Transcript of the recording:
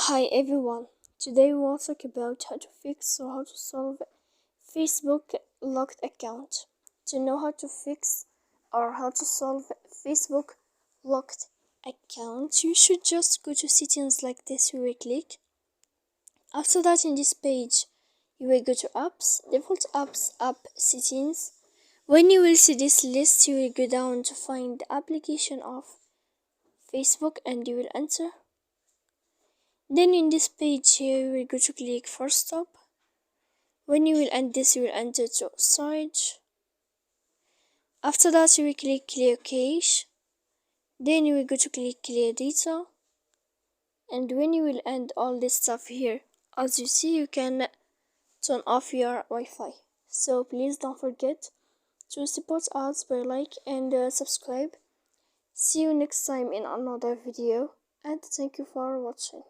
Hi everyone, today we will talk about how to fix or how to solve Facebook locked account. To know how to fix or how to solve Facebook locked account, you should just go to settings like this. You will click. After that, in this page, you will go to apps, default apps, app settings. When you will see this list, you will go down to find the application of Facebook and you will enter. Then in this page here, you will go to click for stop. When you will end this, you will enter to storage. After that, you will click clear cache. Then you will go to click clear data. And when you will end all this stuff here, as you see, you can turn off your Wi-Fi. So please don't forget to support us by like and subscribe. See you next time in another video, and thank you for watching.